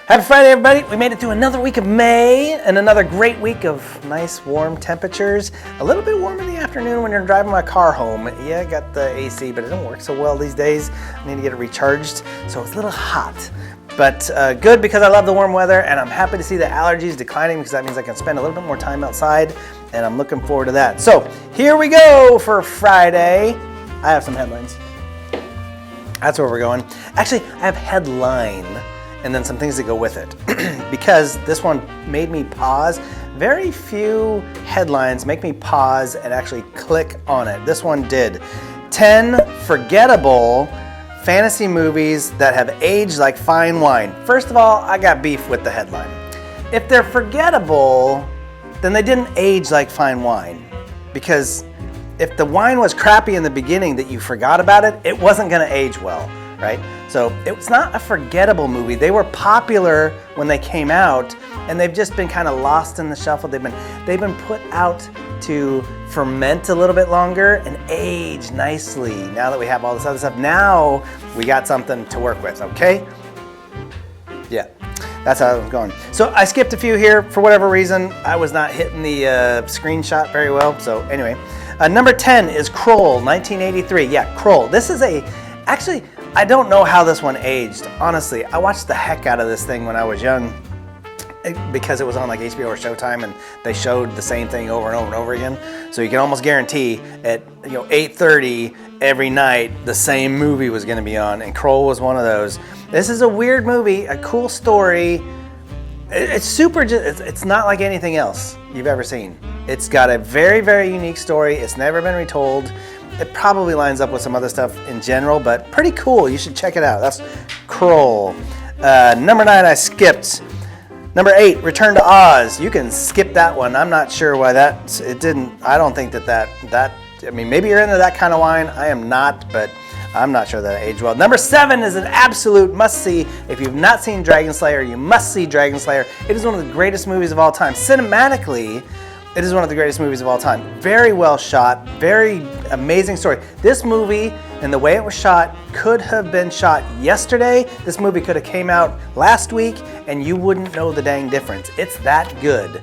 Happy Friday, everybody. We made it through another week of May and another great week of nice warm temperatures. A little bit warm in the afternoon when you're driving my car home. Yeah, I got the AC, but it don't work so well these days. I need to get it recharged, so it's a little hot. But good because I love the warm weather, and I'm happy to see the allergies declining because that means I can spend a little bit more time outside, and I'm looking forward to that. So here we go for Friday. I have some headlines. That's where we're going. Actually, I have headline and then some things that go with it. Because this one made me pause. Very few headlines make me pause and actually click on it. This one did. 10 forgettable fantasy movies that have aged like fine wine. First of all, I got beef with the headline. If they're forgettable, then they didn't age like fine wine. Because if the wine was crappy in the beginning that you forgot about it, it wasn't gonna age well, right? So it's not a forgettable movie. They were popular when they came out, and they've just been kind of lost in the shuffle. They've been put out to ferment a little bit longer and age nicely. Now that we have all this other stuff, now we got something to work with, okay? Yeah, that's how it was going. So I skipped a few here for whatever reason. I was not hitting the screenshot very well. So anyway, number 10 is Kroll, 1983. Yeah, Kroll. This is actually, I don't know how this one aged. Honestly, I watched the heck out of this thing when I was young because it was on like HBO or Showtime, and they showed the same thing over and over and over again. So you can almost guarantee at 8:30 every night the same movie was going to be on, and Kroll was one of those. This is a weird movie, a cool story. It's super. It's not like anything else you've ever seen. It's got a very, very unique story. It's never been retold. It probably lines up with some other stuff in general, but pretty cool. You should check it out. That's Kroll. Number 9, I skipped. Number 8, Return to Oz. You can skip that one. I'm not sure why it didn't. I don't think that. I mean, maybe you're into that kind of wine. I am not, but I'm not sure that it aged well. Number 7 is an absolute must-see. If you've not seen Dragon Slayer, you must see Dragon Slayer. It is one of the greatest movies of all time. Cinematically, it is one of the greatest movies of all time. Very well shot, very amazing story. This movie and the way it was shot could have been shot yesterday. This movie could have came out last week and you wouldn't know the dang difference. It's that good.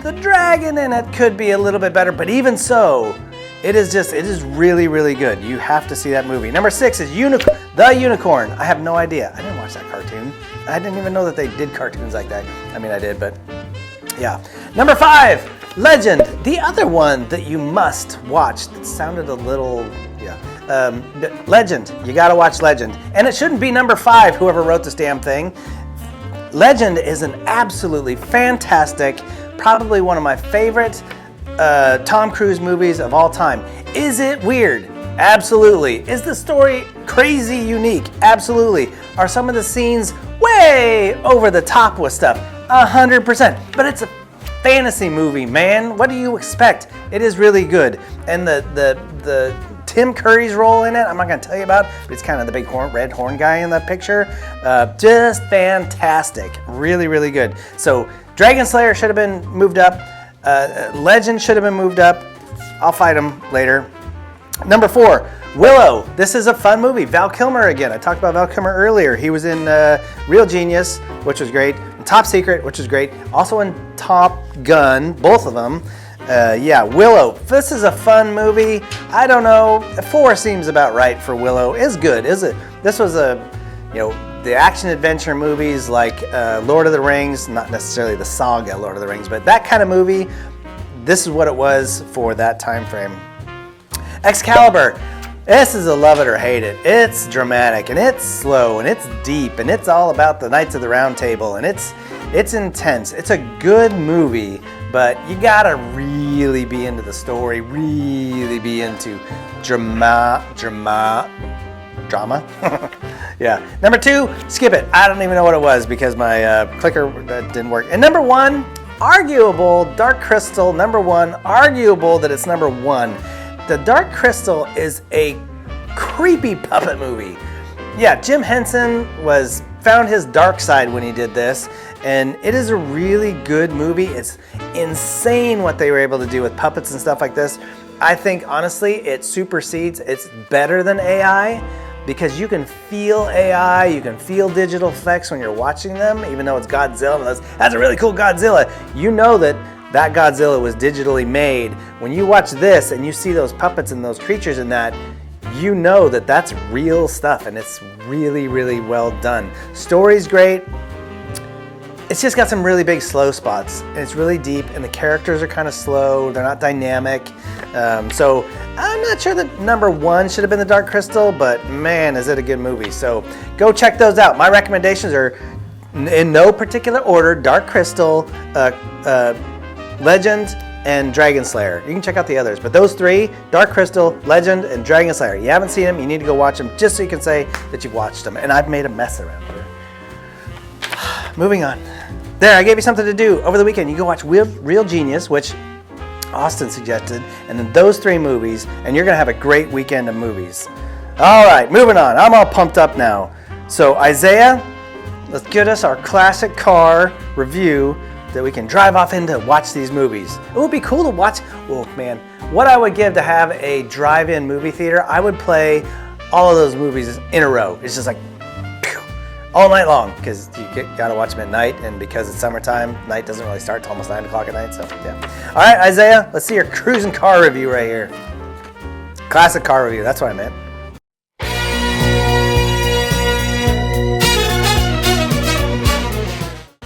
The dragon in it could be a little bit better, but even so, it is really, really good. You have to see that movie. Number 6 is The Unicorn. I have no idea. I didn't watch that cartoon. I didn't even know that they did cartoons like that. I mean, I did, but yeah. Number 5. Legend, the other one that you must watch. That sounded a little, Legend, you gotta watch Legend. And it shouldn't be number 5, whoever wrote this damn thing. Legend is an absolutely fantastic, probably one of my favorite Tom Cruise movies of all time. Is it weird? Absolutely. Is the story crazy unique? Absolutely. Are some of the scenes way over the top with stuff? 100%. But it's a fantasy movie, man. What do you expect? It is really good. And the Tim Curry's role in it, I'm not going to tell you about, but it's kind of the big red horn guy in that picture. Just fantastic. Really, really good. So Dragon Slayer should have been moved up. Legend should have been moved up. I'll fight him later. Number 4, Willow. This is a fun movie. Val Kilmer again. I talked about Val Kilmer earlier. He was in Real Genius, which was great. Top Secret, which is great. Also in Top Gun, both of them. Willow. This is a fun movie. I don't know. 4 seems about right for Willow. It's good, is it? This was the action adventure movies like Lord of the Rings, not necessarily the saga Lord of the Rings, but that kind of movie. This is what it was for that time frame. Excalibur. This is a love it or hate it. It's dramatic and it's slow and it's deep and it's all about the Knights of the Round Table and it's intense. It's a good movie, but you gotta really be into the story, really be into drama. Yeah. Number 2, skip it. I don't even know what it was because my clicker didn't work. And number 1, arguable, Dark Crystal. Number 1, arguable that it's number 1. The Dark Crystal is a creepy puppet movie. Yeah, Jim Henson found his dark side when he did this, and it is a really good movie. It's insane what they were able to do with puppets and stuff like this. I think, honestly, it supersedes, it's better than AI, because you can feel AI, you can feel digital effects when you're watching them, even though it's Godzilla. And that's a really cool Godzilla. You know that Godzilla was digitally made. When you watch this and you see those puppets and those creatures in that, you know that that's real stuff, and it's really, really well done. Story's great. It's just got some really big slow spots, and it's really deep, and the characters are kind of slow. They're not dynamic. So I'm not sure that number one should have been The Dark Crystal, but man, is it a good movie. So go check those out. My recommendations are in no particular order: Dark Crystal, Legend, and Dragon Slayer. You can check out the others, but those three, Dark Crystal, Legend, and Dragon Slayer. You haven't seen them, you need to go watch them just so you can say that you've watched them. And I've made a mess around here. Moving on. There, I gave you something to do over the weekend. You go watch Real Genius, which Austin suggested, and then those three movies, and you're gonna have a great weekend of movies. All right, moving on. I'm all pumped up now. So Isaiah, let's get us our classic car review that we can drive off in to watch these movies. It would be cool to watch. Oh man, what I would give to have a drive-in movie theater, I would play all of those movies in a row. It's just like pew, all night long, because you gotta watch them at night, and because it's summertime, night doesn't really start till almost 9 o'clock at night, so yeah. All right, Isaiah, let's see your cruising car review right here. Classic car review, that's what I meant.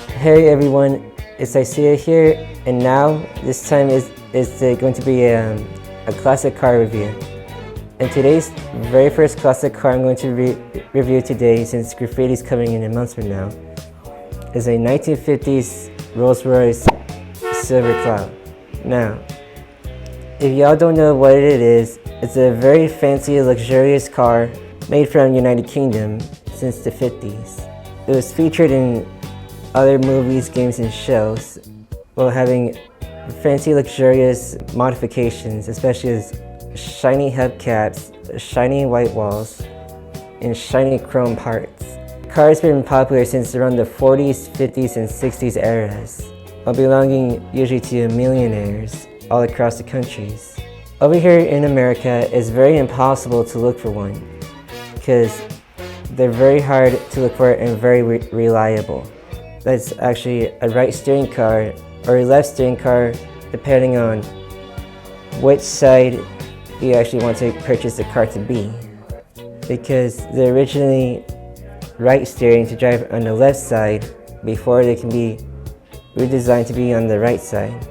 Hey everyone, it's Isaiah here, and now this time is going to be a classic car review. And today's very first classic car I'm going to review today, since Graffiti is coming in a month from now, is a 1950s Rolls-Royce Silver Cloud. Now, if y'all don't know what it is, it's a very fancy, luxurious car made from United Kingdom since the 50s. It was featured in other movies, games, and shows, while having fancy, luxurious modifications, especially as shiny hubcaps, shiny white walls, and shiny chrome parts. The car has been popular since around the 40s, 50s, and 60s eras, while belonging usually to millionaires all across the countries. Over here in America, it's very impossible to look for one, because they're very hard to look for and very reliable. That's actually a right steering car or a left steering car, depending on which side you actually want to purchase the car to be. Because they're originally right steering to drive on the left side before they can be redesigned to be on the right side.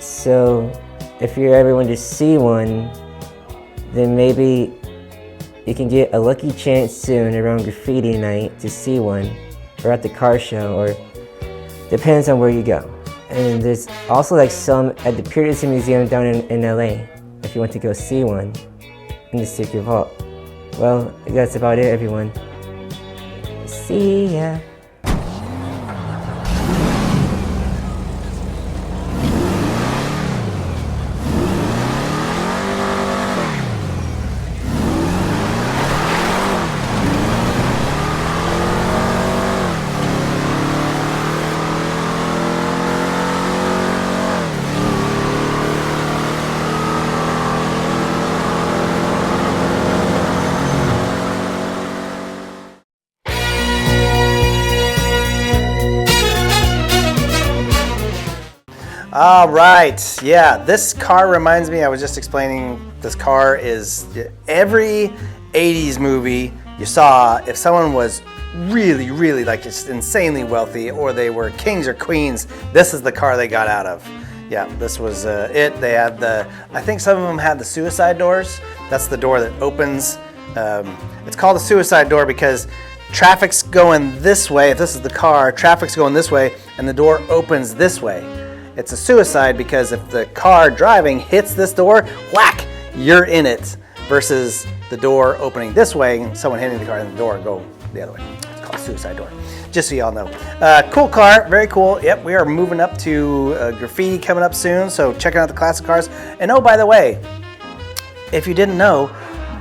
So if you ever want to see one, then maybe you can get a lucky chance soon around Graffiti night to see one, or at the car show, or depends on where you go. And there's also like some at the Peterson Museum down in LA, if you want to go see one in the secret vault. Well, that's about it, everyone. See ya. All right, yeah, this car reminds me, I was just explaining, this car is every 80s movie you saw. If someone was really, really like just insanely wealthy, or they were kings or queens, this is the car they got out of. Yeah, this was it. They had I think some of them had the suicide doors. That's the door that opens. It's called a suicide door because traffic's going this way. If this is the car, traffic's going this way, and the door opens this way. It's a suicide because if the car driving hits this door, whack, you're in it, versus the door opening this way and someone hitting the car and the door go the other way. It's called a suicide door, just so y'all know. Cool car, very cool. Yep, we are moving up to Graffiti coming up soon, so checking out the classic cars. And oh, by the way, if you didn't know,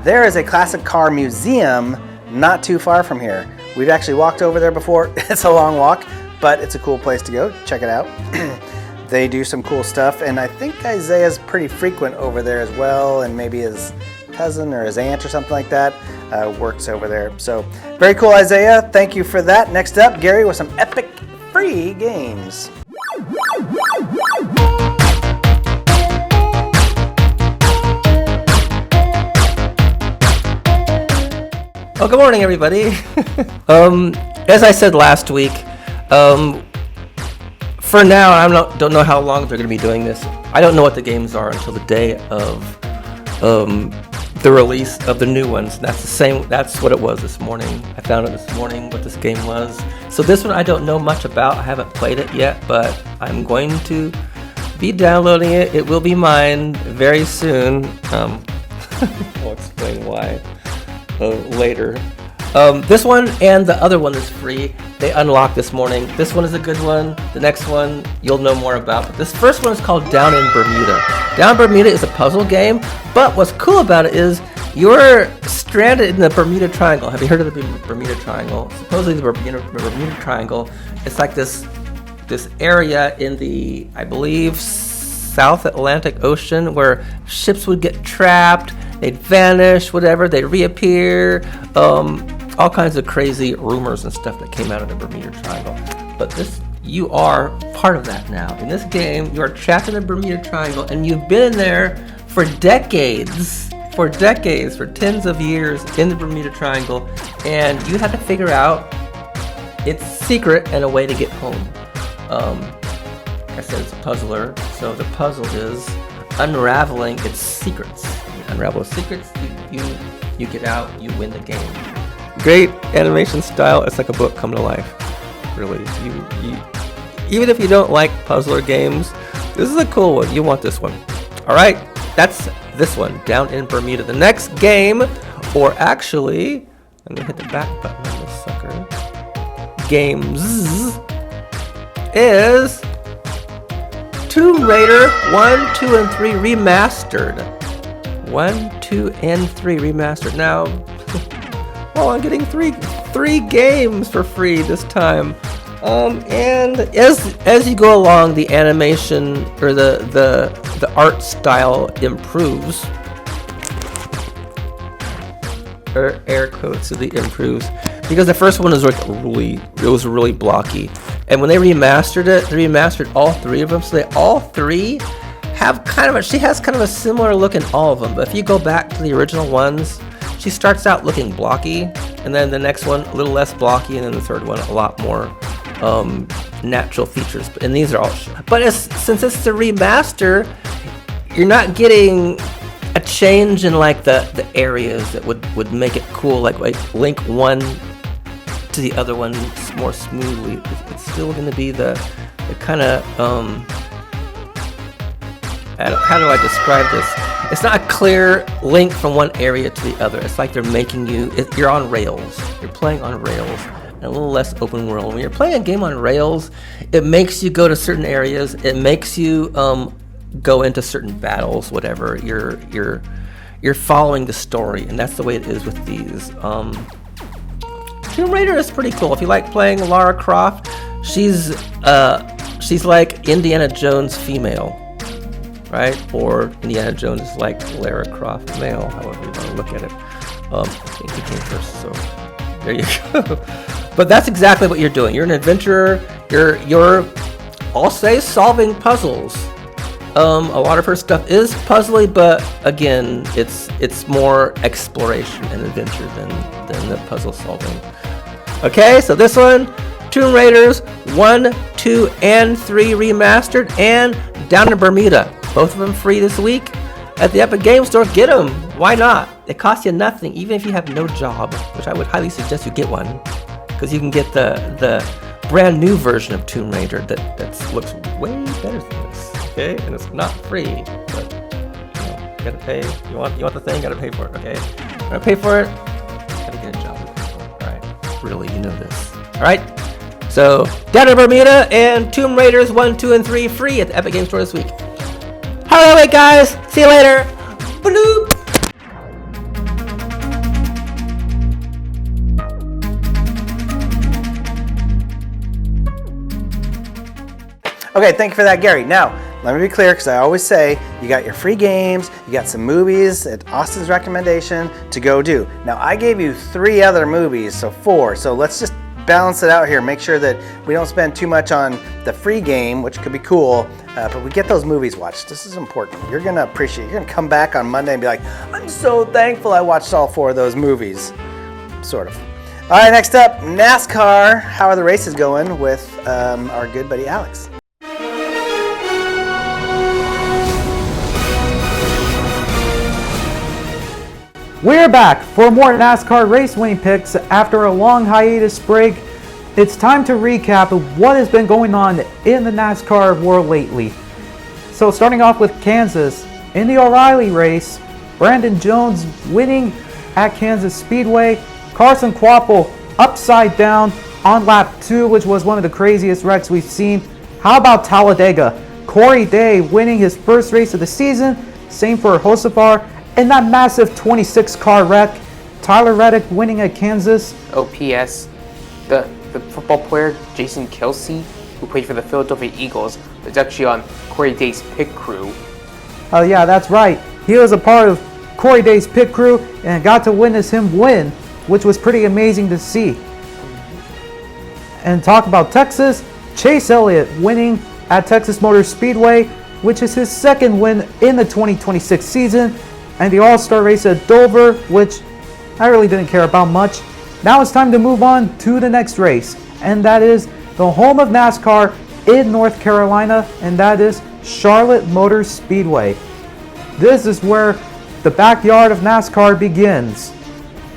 there is a classic car museum not too far from here. We've actually walked over there before. It's a long walk, but it's a cool place to go. Check it out. They do some cool stuff, and I think Isaiah's pretty frequent over there as well, and maybe his cousin or his aunt or something like that. works over there. So very cool, Isaiah. Thank you for that. Next up, Gary with some epic free games. Well, good morning, everybody. As I said last week, for now, I don't know how long they're going to be doing this. I don't know what the games are until the day of the release of the new ones. That's what it was this morning. I found it this morning what this game was. So this one I don't know much about. I haven't played it yet, but I'm going to be downloading it. It will be mine very soon. I'll explain why later. This one and the other one is free. They unlocked this morning. This one is a good one. The next one you'll know more about. But this first one is called Down in Bermuda. Down in Bermuda is a puzzle game, but what's cool about it is you're stranded in the Bermuda Triangle. Have you heard of the Bermuda Triangle? Supposedly the Bermuda Triangle, it's like this area in the, I believe, South Atlantic Ocean where ships would get trapped, they'd vanish, whatever, they'd reappear, all kinds of crazy rumors and stuff that came out of the Bermuda Triangle. But you are part of that now. In this game, you are trapped in the Bermuda Triangle, and you've been in there for decades, for tens of years in the Bermuda Triangle, and you have to figure out its secret and a way to get home. Like I said, it's a puzzler, so the puzzle is unraveling its secrets. You unravel the secrets, you get out, you win the game. Great animation style. It's like a book come to life. Really, you even if you don't like puzzler games, this is a cool one. You want this one. All right, that's this one, Down in Bermuda. The next game, or actually, let me hit the back button on this sucker. Games is Tomb Raider 1, 2, and 3 remastered. 1, 2, and 3 remastered. Now, well, I'm getting three games for free this time. And as you go along, the animation or the art style improves. Or air quotes, it improves, because the first one was really blocky. And when they remastered all three of them, so they all three have she has kind of a similar look in all of them. But if you go back to the original ones, she starts out looking blocky, and then the next one a little less blocky, and then the third one a lot more natural features. And these are all, but since it's a remaster, you're not getting a change in like the areas that would make it cool, like link one to the other one more smoothly. It's still going to be the kind of how do I describe this? It's not a clear link from one area to the other. It's like they're making you're on rails. You're playing on rails, and a little less open world. When you're playing a game on rails, it makes you go to certain areas. It makes you go into certain battles, whatever. You're following the story, and that's the way it is with these. Tomb Raider is pretty cool. If you like playing Lara Croft, she's like Indiana Jones female, right? Or Indiana Jones is like Lara Croft male, however you want to look at it. I think he came first, so there you go. But that's exactly what you're doing. You're an adventurer. You're I'll say solving puzzles. A lot of her stuff is puzzly, but again, it's more exploration and adventure than the puzzle solving. Okay, so this one, Tomb Raiders 1, 2, and 3 remastered, and Down in Bermuda. Both of them free this week at the Epic Game Store. Get them. Why not? It costs you nothing, even if you have no job, which I would highly suggest you get one, because you can get the brand new version of Tomb Raider that looks way better than this. Okay, and it's not free, but you gotta pay. You want the thing, gotta pay for it. Okay, gotta pay for it. Gotta get a job to pay for it. All right, really, you know this. All right. So Down in Bermuda and Tomb Raiders 1, 2, and 3 free at the Epic Game Store this week. All right, guys. See you later. Bloop. Okay, thank you for that, Gary. Now, let me be clear, because I always say you got your free games, you got some movies at Austin's recommendation to go do. Now, I gave you 3 other movies, so 4. So let's just balance it out here. Make sure that we don't spend too much on the free game, which could be cool, but we get those movies watched. This is important. You're going to appreciate it. You're going to come back on Monday and be like, I'm so thankful I watched all 4 of those movies. Sort of. All right, next up, NASCAR. How are the races going with our good buddy Alex? We're back for more NASCAR race winning picks after a long hiatus break. It's time to recap of what has been going on in the NASCAR world lately. So starting off with Kansas, in the O'Reilly race, Brandon Jones winning at Kansas Speedway, Carson Kvapil upside down on lap 2, which was one of the craziest wrecks we've seen. How about Talladega? Corey Day winning his first race of the season, same for Hosefar. In that massive 26-car wreck, Tyler Reddick winning at Kansas. OPS, the football player Jason Kelsey, who played for the Philadelphia Eagles, was actually on Corey Day's pit crew. Oh yeah, that's right. He was a part of Corey Day's pit crew and got to witness him win, which was pretty amazing to see. And talk about Texas, Chase Elliott winning at Texas Motor Speedway, which is his second win in the 2026 season. And the All-Star race at Dover, which I really didn't care about much. Now it's time to move on to the next race, and that is the home of NASCAR in North Carolina, and that is Charlotte Motor Speedway. This is where the backyard of NASCAR begins.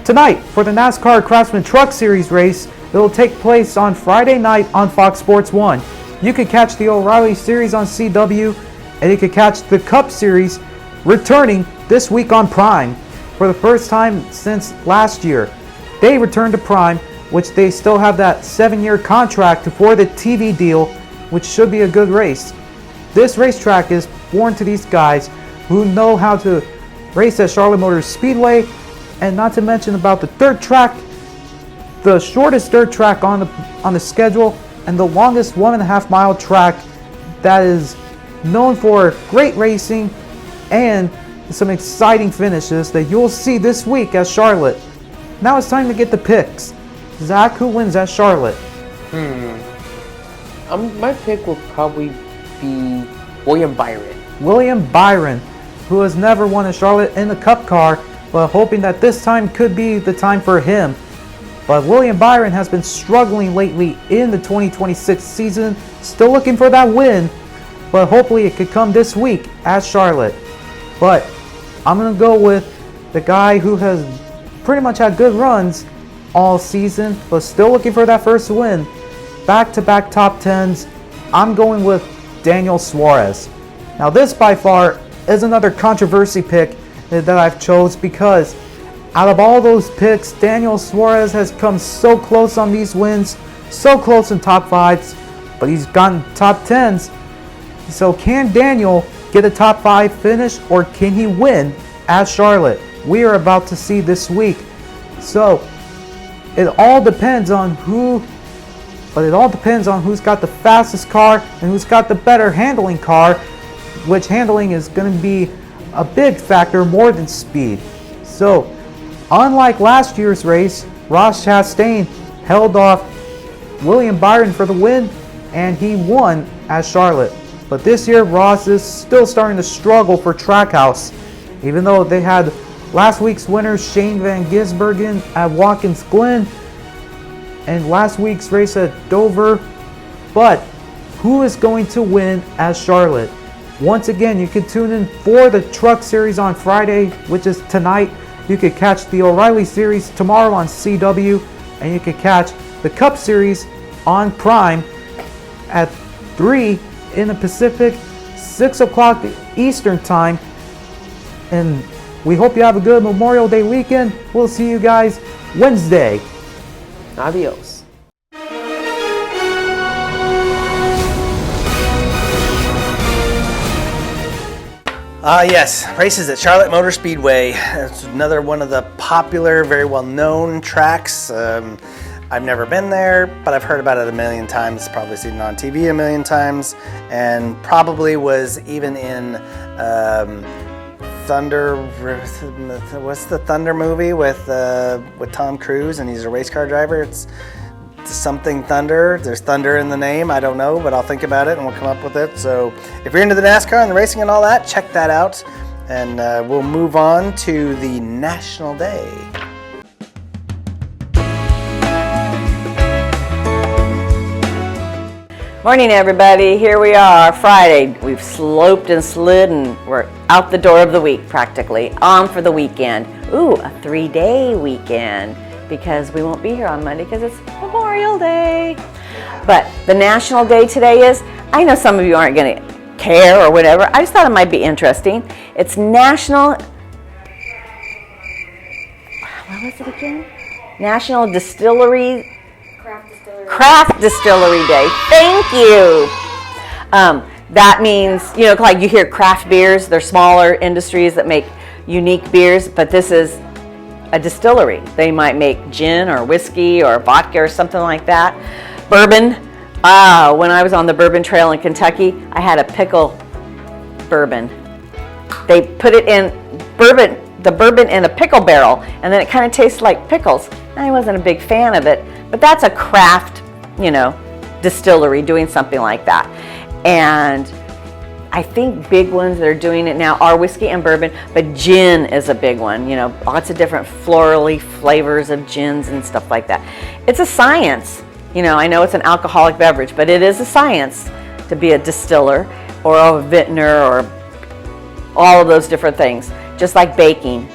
Tonight, for the NASCAR Craftsman Truck Series race, it will take place on Friday night on Fox Sports 1. You could catch the O'Reilly Series on CW, and you could catch the Cup Series returning this week on Prime for the first time since last year. They returned to Prime, which they still have that 7-year contract for the TV deal, which should be a good race. This racetrack is born to these guys who know how to race at Charlotte Motor Speedway, and not to mention about the dirt track, the shortest dirt track on the schedule, and the longest 1.5 mile track that is known for great racing and some exciting finishes that you'll see this week at Charlotte. Now it's time to get the picks. Zach, who wins at Charlotte? My pick will probably be William Byron. William Byron, who has never won at Charlotte in the Cup car, but hoping that this time could be the time for him. But William Byron has been struggling lately in the 2026 season, still looking for that win, but hopefully it could come this week at Charlotte. But I'm going to go with the guy who has pretty much had good runs all season, but still looking for that first win. Back-to-back top 10s. I'm going with Daniel Suarez. Now this by far is another controversy pick that I've chose, because out of all those picks, Daniel Suarez has come so close on these wins, so close in top 5s, but he's gotten top 10s. So can Daniel get a top 5 finish, or can he win at Charlotte? We are about to see this week. So it all depends on who's got the fastest car and who's got the better handling car, which handling is going to be a big factor more than speed. So unlike last year's race, Ross Chastain held off William Byron for the win, and he won at Charlotte. But this year, Ross is still starting to struggle for Trackhouse, even though they had last week's winners Shane Van Gisbergen at Watkins Glen and last week's race at Dover. But who is going to win at Charlotte? Once again, you can tune in for the Truck Series on Friday, which is tonight. You could catch the O'Reilly Series tomorrow on CW, and you could catch the Cup Series on Prime at 3 in the Pacific, 6 o'clock Eastern Time. And we hope you have a good Memorial Day weekend. We'll see you guys Wednesday. Adios. Yes, races at Charlotte Motor Speedway. It's another one of the popular, very well-known tracks. I've never been there, but I've heard about it a million times, probably seen it on TV a million times, and probably was even in Thunder, what's the Thunder movie with Tom Cruise, and he's a race car driver? It's something Thunder. There's thunder in the name. I don't know, but I'll think about it and we'll come up with it. So if you're into the NASCAR and the racing and all that, check that out. And we'll move on to the National Day. Morning, everybody. Here we are, Friday. We've sloped and slid and we're out the door of the week practically, on for the weekend. Ooh, a 3-day weekend, because we won't be here on Monday because it's Memorial Day. But the National Day today is, I know some of you aren't going to care or whatever. I just thought it might be interesting. It's National, what was it again? National Craft Distillery Day. Thank you. That means, you know, like you hear craft beers, they're smaller industries that make unique beers, but this is a distillery. They might make gin or whiskey or vodka or something like that. Bourbon. When I was on the Bourbon Trail in Kentucky, I had a pickle bourbon. They put it in the bourbon in a pickle barrel, and then it kind of tastes like pickles. I wasn't a big fan of it, but that's a craft, you know, distillery doing something like that. And I think big ones that are doing it now are whiskey and bourbon, but gin is a big one. You know, lots of different florally flavors of gins and stuff like that. It's a science. You know, I know it's an alcoholic beverage, but it is a science to be a distiller or a vintner or all of those different things. Just like baking,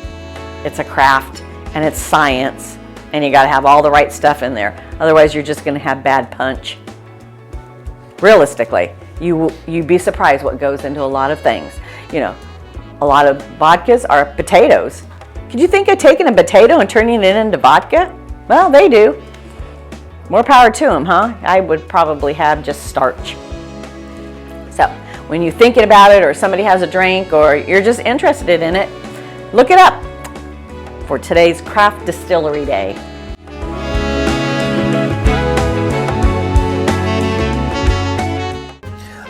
it's a craft and it's science, and you got to have all the right stuff in there. Otherwise, you're just going to have bad punch. Realistically, you'd be surprised what goes into a lot of things. You know, a lot of vodkas are potatoes. Could you think of taking a potato and turning it into vodka? Well, they do. More power to them, huh? I would probably have just starch. So when you're thinking about it, or somebody has a drink, or you're just interested in it, look it up for today's Craft Distillery Day.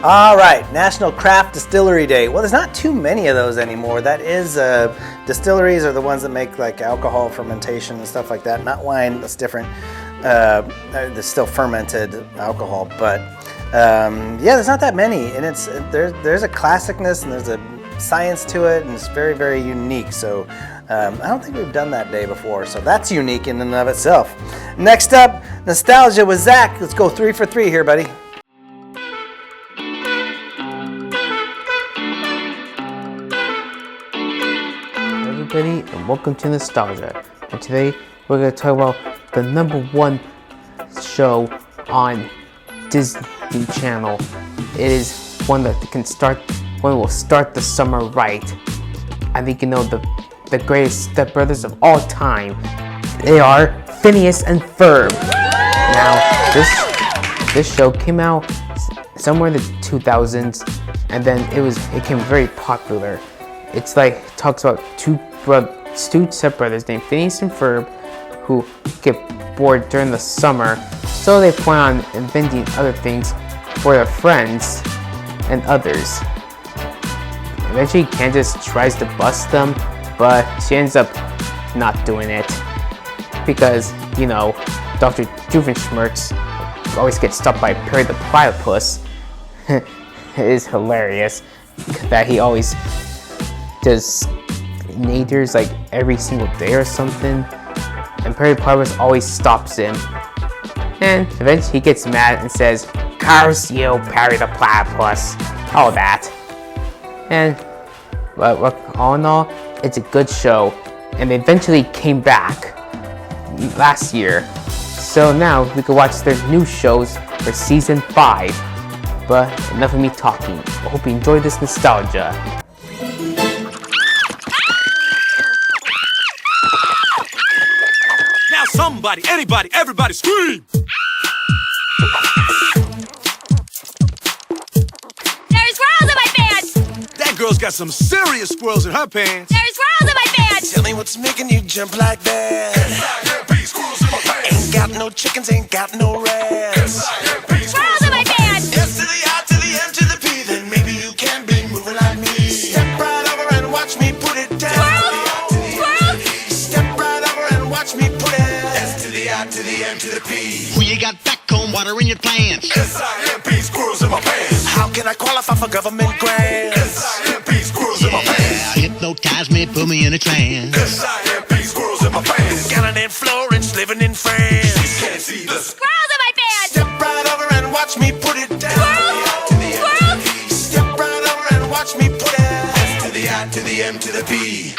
All right, National Craft Distillery Day. Well, there's not too many of those anymore. That is, distilleries are the ones that make like alcohol fermentation and stuff like that. Not wine, that's different. There's still fermented alcohol, but yeah, there's not that many, and it's there's a classicness and there's a science to it, and it's very, very unique. So I don't think we've done that day before, so that's unique in and of itself. Next up, nostalgia with Zach. Let's go 3 for 3 here, buddy. Everybody, and welcome to Nostalgia. And today we're going to talk about the #1 show on Disney Channel. It is one that will start the summer right. I think you know the greatest stepbrothers of all time. They are Phineas and Ferb. Now this show came out somewhere in the 2000s, and then it became very popular. It's like talks about two stepbrothers named Phineas and Ferb who get bored during the summer, so they plan on inventing other things for their friends and others. Eventually Candace tries to bust them, but she ends up not doing it because, you know, Dr. Doofenshmirtz always gets stopped by Perry the Platypus. It is hilarious that he always does naders like every single day or something, and Perry the Platypus always stops him, and eventually he gets mad and says, "Curse you, Perry the Platypus," all that. And but all in all, it's a good show, and they eventually came back last year, so now we can watch their new shows for season 5. But enough of me talking. I hope you enjoyed this nostalgia. Somebody, anybody, everybody scream! There's squirrels in my pants! That girl's got some serious squirrels in her pants. There's squirrels in my pants! Tell me what's making you jump like that. Squirrels in my pants. Ain't Ain't got no chickens, ain't got no rest. Squirrels in my pants! S to the I to the M to the P, then maybe you can be moving like me. Step right over and watch me put it down. Squirrels! Step right over and watch me put it. S to the I to the M to the P. Who you got back home, water in your pants? S-I-M-P, squirrels in my pants. How can I qualify for government grants? S-I-M-P, squirrels in my pants. Hypnotize me, put me in a trance. S-I-M-P, squirrels in my pants. Scanning in Florence, living in France. Can't see the Squirrels in my pants! Step right over and watch me put it down. Squirrels! Step right over and watch me put it. S to the I to the M to the P.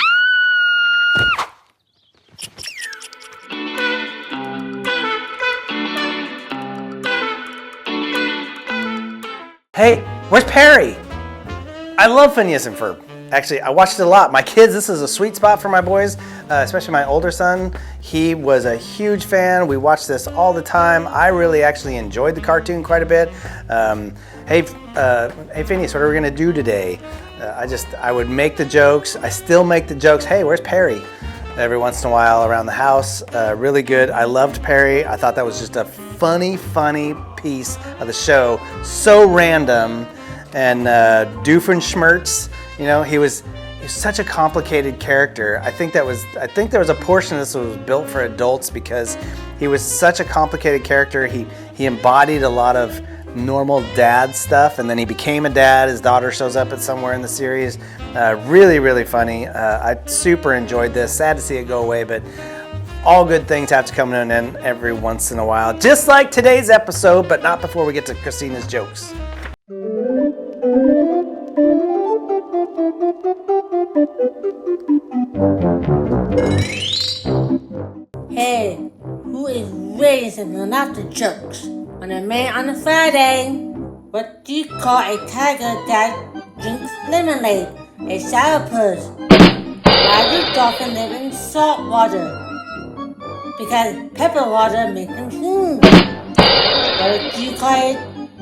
Hey, where's Perry? I love Phineas and Ferb. Actually, I watched it a lot. My kids, this is a sweet spot for my boys, especially my older son. He was a huge fan. We watched this all the time. I really actually enjoyed the cartoon quite a bit. Hey, Phineas, what are we gonna do today? I would make the jokes. I still make the jokes. Hey, where's Perry? Every once in a while around the house. Really good. I loved Perry. I thought that was just a funny piece of the show. So random. And Doofenshmirtz, you know, he was such a complicated character. I think there was a portion of this that was built for adults because he was such a complicated character. He embodied a lot of normal dad stuff, and then he became a dad. His daughter shows up at somewhere in the series. Really funny. I super enjoyed this. Sad to see it go away, but all good things have to come to an end every once in a while. Just like today's episode, but not before we get to Christina's jokes. Hey, who is raising enough the jokes? On a man on a Friday, what do you call a tiger that drinks lemonade? A sourpuss. Why do dolphins live in salt water? Because pepper water makes them swim. What do you call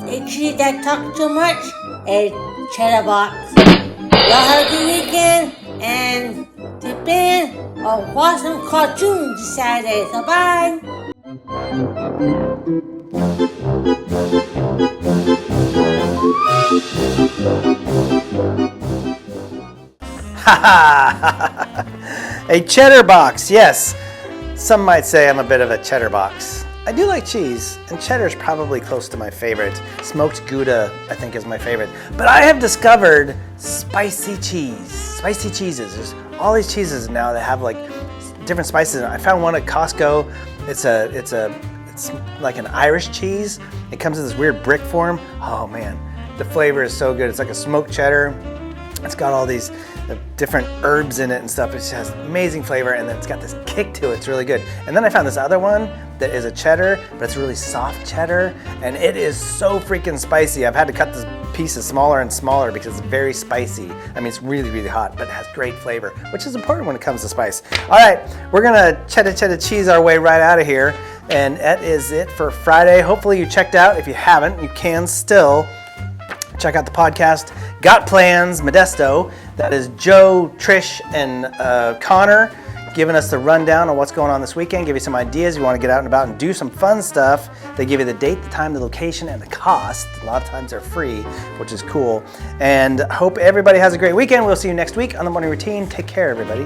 a cheese that talks too much? A cheddar box. Y'all have a good weekend and dip in or watch some cartoons this Saturday. So bye. A cheddar box, yes. Some might say I'm a bit of a cheddar box. I do like cheese, and cheddar's probably close to my favorite. Smoked Gouda, I think, is my favorite. But I have discovered spicy cheese. Spicy cheeses. There's all these cheeses now that have like different spices. I found one at Costco. It's like an Irish cheese. It comes in this weird brick form. Oh man, the flavor is so good. It's like a smoked cheddar. It's got all these different herbs in it and stuff. It just has amazing flavor, and then it's got this kick to it. It's really good. And then I found this other one that is a cheddar, but it's really soft cheddar, and it is so freaking spicy. I've had to cut this pieces smaller and smaller because it's very spicy. I mean, it's really hot, but it has great flavor, which is important when it comes to spice. All right, we're gonna cheddar cheese our way right out of here, and that is it for Friday. Hopefully you checked out. If you haven't, you can still check out the podcast, Got Plans, Modesto. That is Joe, Trish, and Connor giving us the rundown on what's going on this weekend, give you some ideas. You want to get out and about and do some fun stuff. They give you the date, the time, the location, and the cost. A lot of times they're free, which is cool. And hope everybody has a great weekend. We'll see you next week on The Morning Routine. Take care, everybody.